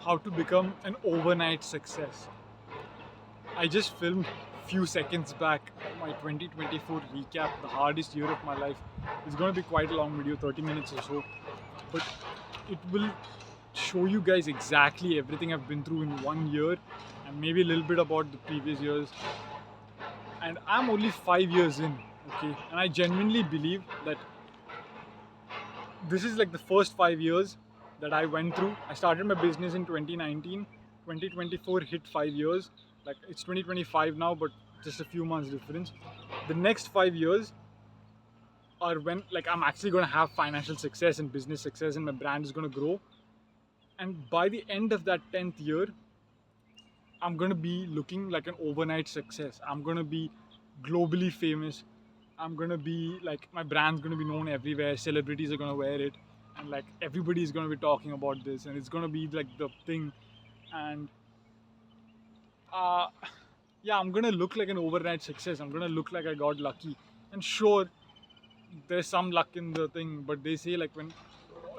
how to become an overnight success. I just filmed few seconds back my 2024 recap, the hardest year of my life. It's going to be quite a long video, 30 minutes or so, but it will show you guys exactly everything I've been through in 1 year and maybe a little bit about the previous years. And I'm only 5 years in, okay? And I genuinely believe that this is like the first 5 years that I went through. I started my business in 2019. 2024 hit 5 years. Like it's 2025 now, but just a few months difference. The next 5 years are when like I'm actually gonna have financial success and business success and my brand is gonna grow. And by the end of that 10th year, I'm gonna be looking like an overnight success. I'm gonna be globally famous. I'm gonna be like my brand's gonna be known everywhere. Celebrities are gonna wear it, and like everybody is gonna be talking about this, and it's gonna be like the thing. And uh, yeah, I'm gonna look like an overnight success. I'm gonna look like I got lucky. And sure, there's some luck in the thing, but they say like when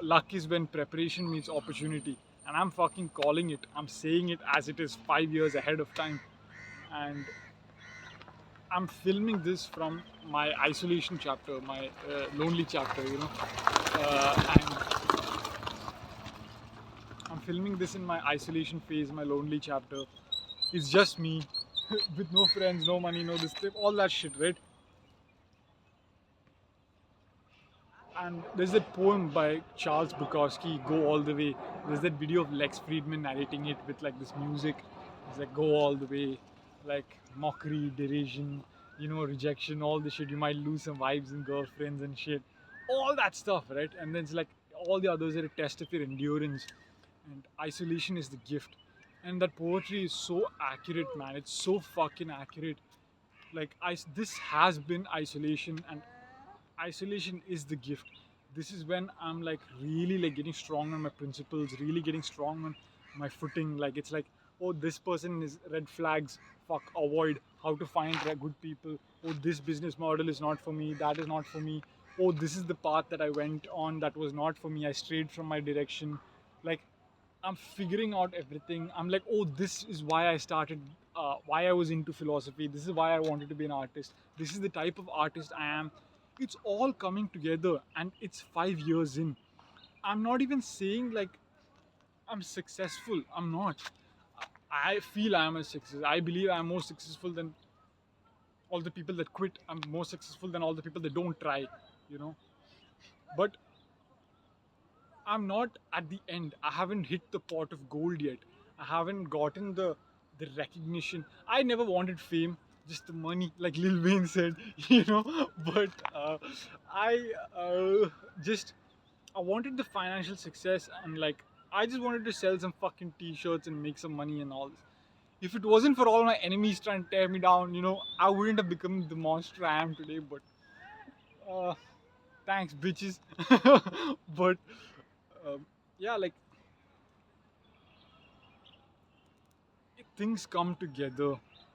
luck is when preparation meets opportunity, and I'm fucking calling it. I'm saying it as it is 5 years ahead of time, and I'm filming this from my isolation chapter, my lonely chapter, and I'm filming this in my isolation phase, my lonely chapter. It's just me, with no friends, no money, no this, all that shit, right? And there's that poem by Charles Bukowski, Go All the Way. There's that video of Lex Friedman narrating it with like this music. It's like Go All the Way, like mockery, derision, rejection, all the shit. You might lose some vibes and girlfriends and shit. All that stuff, right? And then it's like all the others are a test of your endurance. And isolation is the gift. And that poetry is so accurate, man. It's so fucking accurate. Like this has been isolation, and isolation is the gift. This is when I'm like really like getting strong on my principles, really getting strong on my footing. Like it's like, oh, this person is red flags, fuck, avoid. How to find good people. Oh, this business model is not for me, that is not for me. Oh, this is the path that I went on that was not for me, I strayed from my direction. Like I'm figuring out everything. I'm like, oh, this is why I started, why I was into philosophy. This is why I wanted to be an artist. This is the type of artist I am. It's all coming together, and it's 5 years in. I'm not even saying like I'm successful. I'm not. I feel I am a success. I believe I'm more successful than all the people that quit. I'm more successful than all the people that don't try, you know. But I'm not at the end. I haven't hit the pot of gold yet. I haven't gotten the recognition. I never wanted fame, just the money, like Lil Wayne said, But I just I wanted the financial success, and like I just wanted to sell some fucking t-shirts and make some money and all this. If it wasn't for all my enemies trying to tear me down, I wouldn't have become the monster I am today. But uh, thanks, bitches. But yeah, like things come together.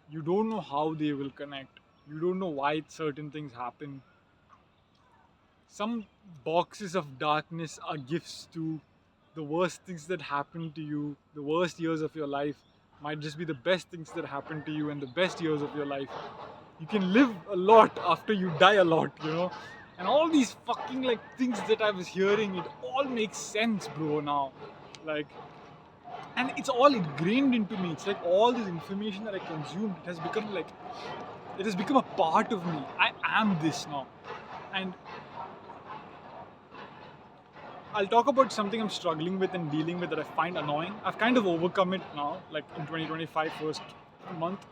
You don't know how they will connect. You don't know why certain things happen. Some boxes of darkness are gifts to the worst things that happen to you. The worst years of your life might just be the best things that happen to you, and the best years of your life. You can live a lot after you die a lot. And all these fucking like things that I was hearing, it all makes sense, bro, now. Like, and it's all ingrained into me. It's like all this information that I consumed, it has become a part of me. I am this now. And I'll talk about something I'm struggling with and dealing with that I find annoying. I've kind of overcome it now, like in 2025 first month,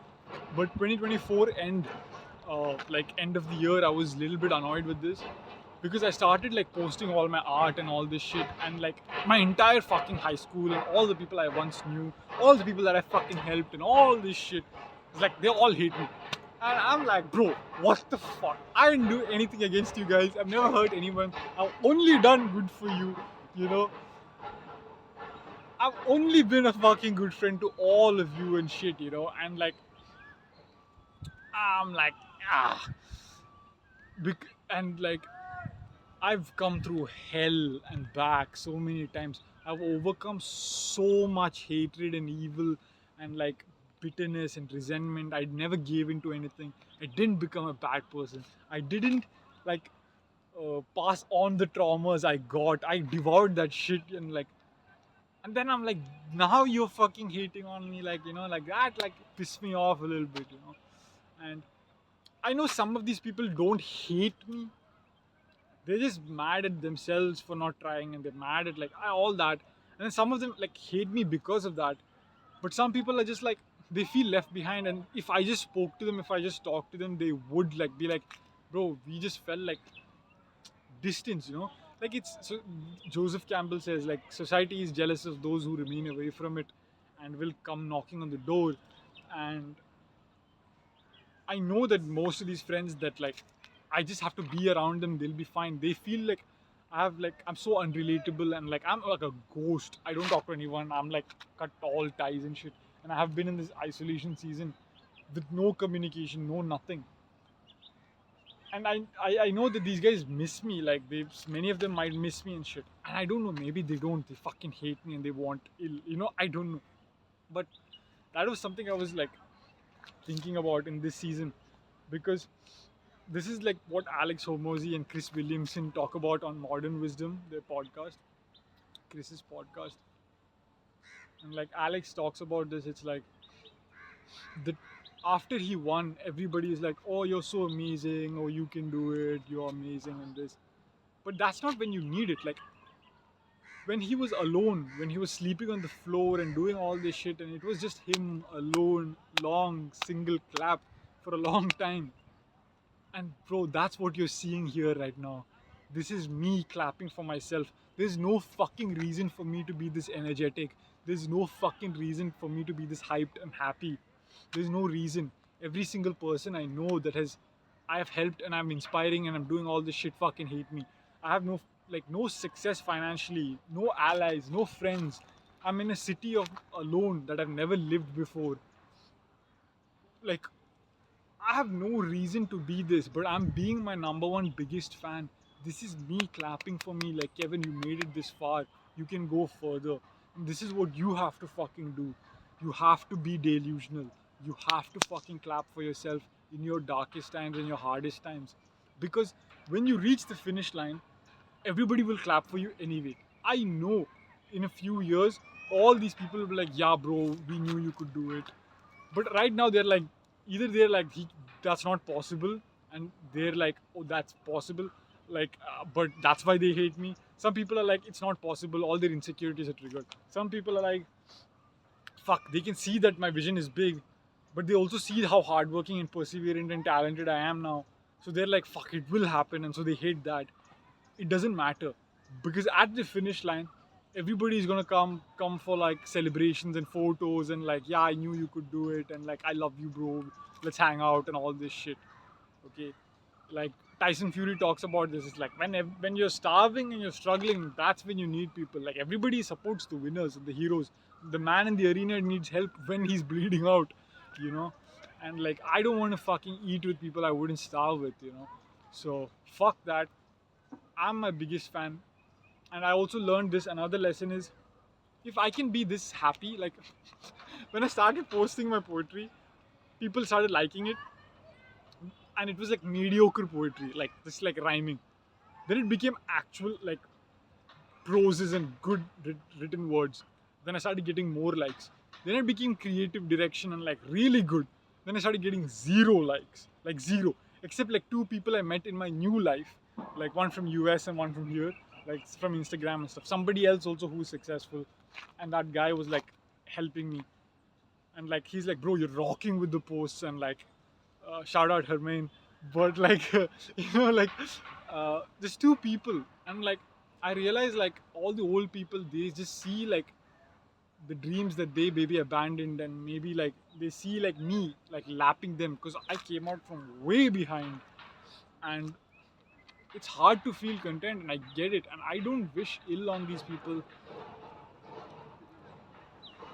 but 2024 end of the year, I was a little bit annoyed with this because I started like posting all my art and all this shit, and like my entire fucking high school and all the people I once knew, all the people that I fucking helped and all this shit, it's like they all hate me. And I'm like, bro, what the fuck? I didn't do anything against you guys. I've never hurt anyone. I've only done good for you, you know. I've only been a fucking good friend to all of you and shit. And like, I'm like, ah. And like, I've come through hell and back so many times. I've overcome so much hatred and evil and like bitterness and resentment. I never gave into anything. I didn't become a bad person. I didn't like pass on the traumas I got. I devoured that shit and like, and then I'm like, now you're fucking hating on me, like, like that, like piss me off a little bit. And I know some of these people don't hate me, they're just mad at themselves for not trying, and they're mad at like all that. And then some of them like hate me because of that. But some people are just like, they feel left behind, and if I just spoke to them, if I just talked to them, they would like be like, bro, we just felt like distance. Like it's so Joseph Campbell says like society is jealous of those who remain away from it and will come knocking on the door. And I know that most of these friends that like I just have to be around them, they'll be fine. They feel like I'm so unrelatable, and like I'm like a ghost. I don't talk to anyone. I'm like cut all ties and shit. And I have been in this isolation season with no communication, no nothing. And I know that these guys miss me. Like many of them might miss me and shit. And I don't know. Maybe they don't. They fucking hate me and they want ill. I don't know. But that was something I was like thinking about in this season, because this is like what Alex Hormozy and Chris Williamson talk about on Modern Wisdom, their podcast, Chris's podcast. And like Alex talks about this, it's like the after he won, everybody is like, "Oh, you're so amazing! Oh, you can do it! You're amazing!" and this. But that's not when you need it. Like when he was alone, when he was sleeping on the floor and doing all this shit, and it was just him alone, long single clap for a long time. And bro, that's what you're seeing here right now. This is me clapping for myself. There's no fucking reason for me to be this energetic. There's no fucking reason for me to be this hyped and happy. There's no reason. Every single person I know I have helped and I'm inspiring and I'm doing all this shit fucking hate me. I have no success financially, no allies, no friends. I'm in a city of alone that I've never lived before. Like I have no reason to be this, but I'm being my number one biggest fan. This is me clapping for me, like, Kevin, you made it this far. You can go further. And this is what you have to fucking do. You have to be delusional. You have to fucking clap for yourself in your darkest times and your hardest times. Because when you reach the finish line, everybody will clap for you anyway. I know in a few years, all these people will be like, yeah, bro, we knew you could do it. But right now, they're like, either they're like, that's not possible, and they're like, oh, that's possible. Like, but that's why they hate me. Some people are like, it's not possible. All their insecurities are triggered. Some people are like, fuck, they can see that my vision is big, but they also see how hardworking and perseverant and talented I am now. So they're like, fuck, it will happen. And so they hate that. It doesn't matter, because at the finish line, everybody is gonna come for like celebrations and photos and like, yeah, I knew you could do it, and like, I love you, bro. Let's hang out and all this shit. Okay, like Tyson Fury talks about this. It's like when you're starving and you're struggling, that's when you need people. Like everybody supports the winners and the heroes. The man in the arena needs help when he's bleeding out, you know. And like I don't want to fucking eat with people I wouldn't starve with. So fuck that. I'm my biggest fan. And I also learned this. Another lesson is, if I can be this happy, like when I started posting my poetry, people started liking it, and it was like mediocre poetry, like just like rhyming. Then it became actual like proses and good written words. Then I started getting more likes. Then it became creative direction and like really good. Then I started getting zero likes, like zero, except like two people I met in my new life, like one from US and one from here, like from Instagram and stuff. Somebody else also who's successful, and that guy was like helping me, and like he's like, bro, you're rocking with the posts, and like shout out Hermaine. But like like just two people, and like I realized like all the old people, they just see like the dreams that they maybe abandoned, and maybe like they see like me like lapping them, because I came out from way behind. And it's hard to feel content, and I get it, and I don't wish ill on these people.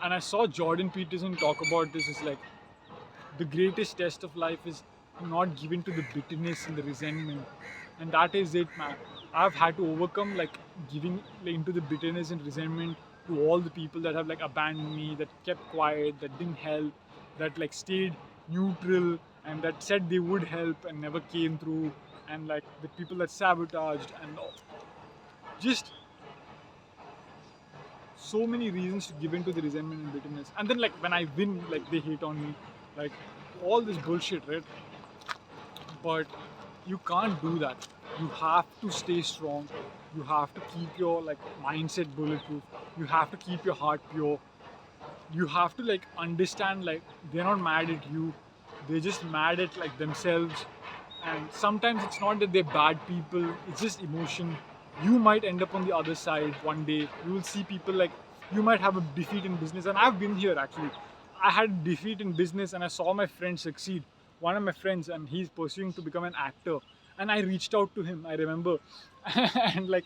And I saw Jordan Peterson talk about this. It's like the greatest test of life is not given to the bitterness and the resentment. And that is it, man. I've had to overcome like giving like, into the bitterness and resentment to all the people that have like abandoned me, that kept quiet, that didn't help, that like stayed neutral and that said they would help and never came through, and like the people that sabotaged and just so many reasons to give in to the resentment and bitterness. And then like when I win, like they hate on me, like all this bullshit, right? But you can't do that. You have to stay strong. You have to keep your like mindset bulletproof. You have to keep your heart pure. You have to like understand like they're not mad at you. They're just mad at like themselves. And sometimes it's not that they're bad people, it's just emotion. You might end up on the other side one day. You will see people like you might have a defeat in business, and I've been here actually. I had a defeat in business and I saw my friend succeed. One of my friends, and he's pursuing to become an actor. And I reached out to him, I remember. And like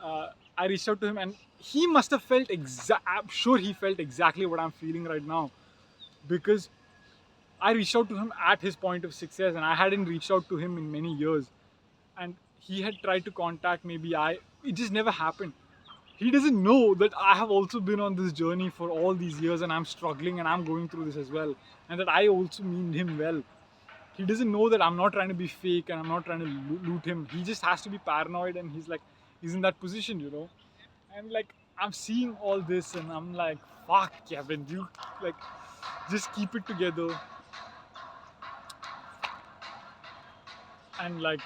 I reached out to him and he must have felt I'm sure he felt exactly what I'm feeling right now. Because I reached out to him at his point of success, and I hadn't reached out to him in many years. And he had tried to contact maybe it just never happened. He doesn't know that I have also been on this journey for all these years, and I'm struggling and I'm going through this as well, and that I also mean him well. He doesn't know that I'm not trying to be fake and I'm not trying to loot him. He just has to be paranoid, and he's in that position. And like I'm seeing all this, and I'm like, fuck, Kevin, you like just keep it together, and like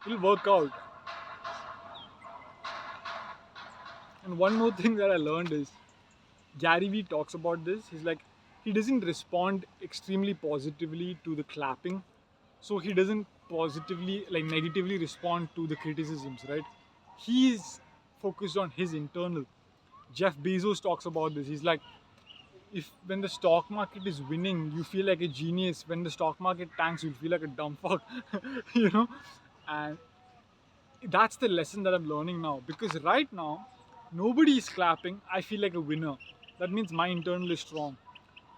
it'll work out. And one more thing that I learned is Gary Vee talks about this. He's like, he doesn't respond extremely positively to the clapping, so he doesn't positively, like negatively respond to the criticisms, right? He's focused on his internal. Jeff Bezos talks about this. He's like, if when the stock market is winning, you feel like a genius. When the stock market tanks, you'll feel like a dumb fuck, you know? And that's the lesson that I'm learning now, because right now nobody is clapping. I feel like a winner. That means my internal is strong.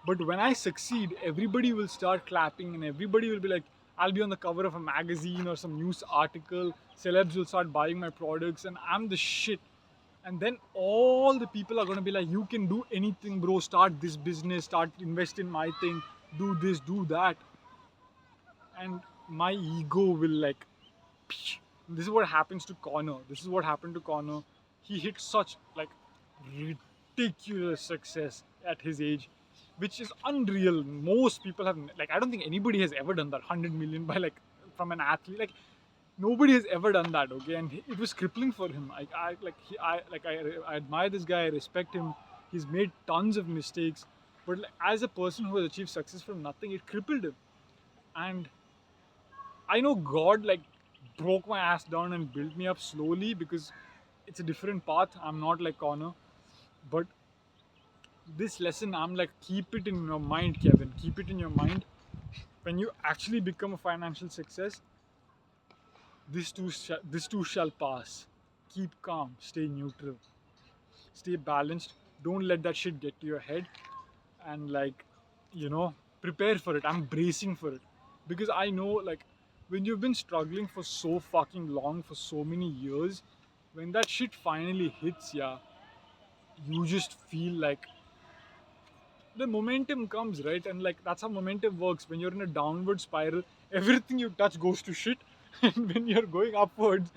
But when I succeed, everybody will start clapping and everybody will be like, I'll be on the cover of a magazine or some news article. Celebs will start buying my products and I'm the shit. And then all the people are going to be like, you can do anything, bro. Start this business, start invest in my thing, do this, do that. And my ego will like, this is what happens to Connor. This is what happened to Connor. He hit such like ridiculous success at his age, which is unreal. Most people have like, I don't think anybody has ever done that 100 million by like from an athlete. Like nobody has ever done that. Okay, and it was crippling for him. I admire this guy. I respect him. He's made tons of mistakes, but like, as a person who has achieved success from nothing, it crippled him. And I know God like broke my ass down and built me up slowly, because it's a different path. I'm not like Connor. But this lesson, I'm like, keep it in your mind, Kevin. Keep it in your mind. When you actually become a financial success, this too shall pass. Keep calm, stay neutral, stay balanced. Don't let that shit get to your head, and like, prepare for it. I'm bracing for it, because I know like when you've been struggling for so fucking long, for so many years, when that shit finally hits, yeah, you just feel like the momentum comes, right? And like that's how momentum works. When you're in a downward spiral, everything you touch goes to shit. And when you're going upwards,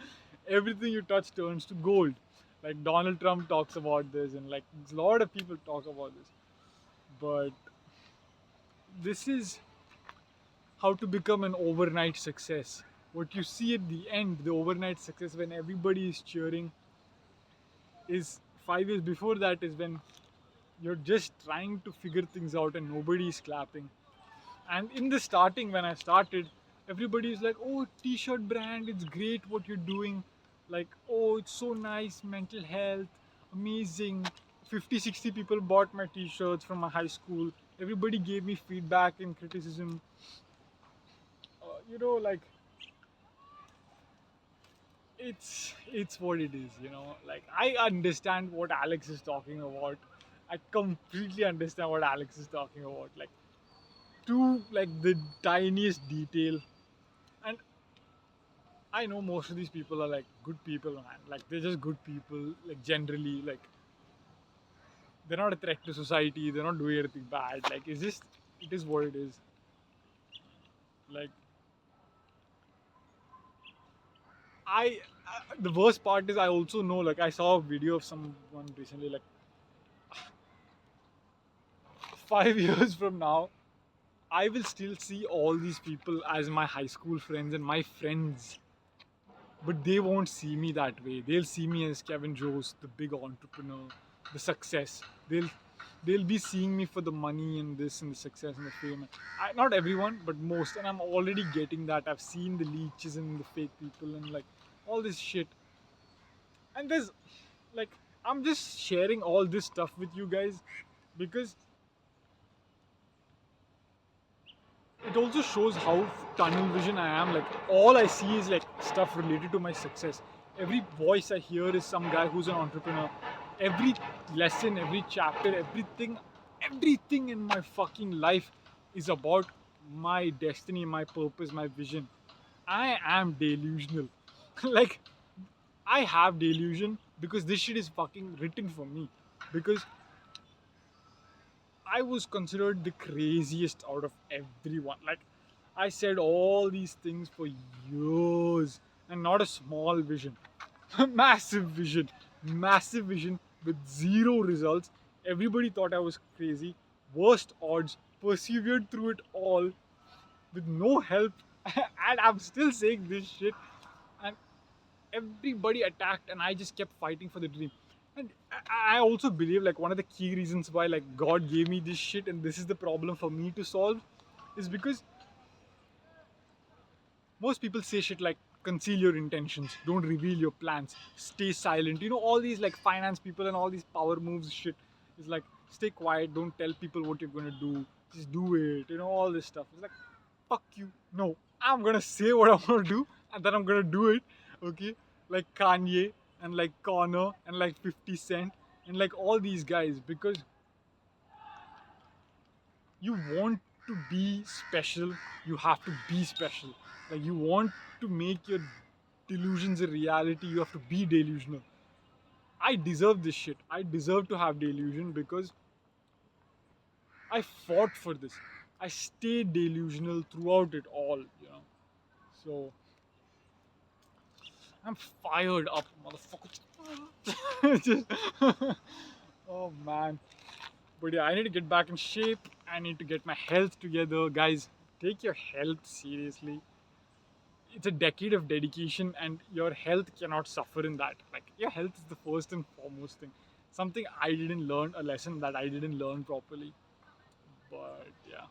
everything you touch turns to gold. Like Donald Trump talks about this, and like a lot of people talk about this. But this is how to become an overnight success. What you see at the end, the overnight success, when everybody is cheering, is 5 years before that, is when you're just trying to figure things out and nobody is clapping. And in the starting, when I started, everybody is like, oh, t-shirt brand, it's great what you're doing. Like, oh, it's so nice, mental health, amazing. 50, 60 people bought my t-shirts from my high school. Everybody gave me feedback and criticism. Like it's what it is. Like I understand what Alex is talking about. I completely understand what Alex is talking about. Like to like the tiniest detail. And I know most of these people are like good people, man. Like they're just good people. Like generally, like they're not a threat to society. They're not doing anything bad. Like it's just it is what it is. Like the worst part is I also know. Like I saw a video of someone recently. Like 5 years from now, I will still see all these people as my high school friends and my friends, but they won't see me that way. They'll see me as Kevin Jones, the big entrepreneur, the success. They'll be seeing me for the money and this and the success and the fame. Not everyone, but most. And I'm already getting that. I've seen the leeches and the fake people and like all this shit. And there's like I'm just sharing all this stuff with you guys because it also shows how tunnel vision I am. Like all I see is like stuff related to my success. Every voice I hear is some guy who's an entrepreneur. Every lesson, every chapter, everything in my fucking life is about my destiny, my purpose, my vision. I am delusional. Like I have delusion because this shit is fucking written for me. Because I was considered the craziest out of everyone. Like, I said all these things for years and not a small vision. Massive vision with zero results. Everybody thought I was crazy. Worst odds, persevered through it all with no help. And I'm still saying this shit. And everybody attacked and I just kept fighting for the dream. And I also believe like one of the key reasons why like God gave me this shit and this is the problem for me to solve is because most people say shit like conceal your intentions, don't reveal your plans, stay silent. You know, all these like finance people and all these power moves shit is like stay quiet, don't tell people what you're gonna do, just do it, you know, all this stuff. It's like fuck you. No, I'm gonna say what I wanna do and then I'm gonna do it. Okay? Like Kanye and like Connor and like 50 Cent and like all these guys because you want to be special, you have to be special. Like you want to make your delusions a reality, you have to be delusional. I deserve this shit. I deserve to have delusion because I fought for this. I stayed delusional throughout it all, you know. So I'm fired up, motherfucker. Oh man. But yeah, I need to get back in shape. I need to get my health together. Guys, take your health seriously. It's a decade of dedication, and your health cannot suffer in that. Like, your health is the first and foremost thing. Something I didn't learn, a lesson that I didn't learn properly. But yeah.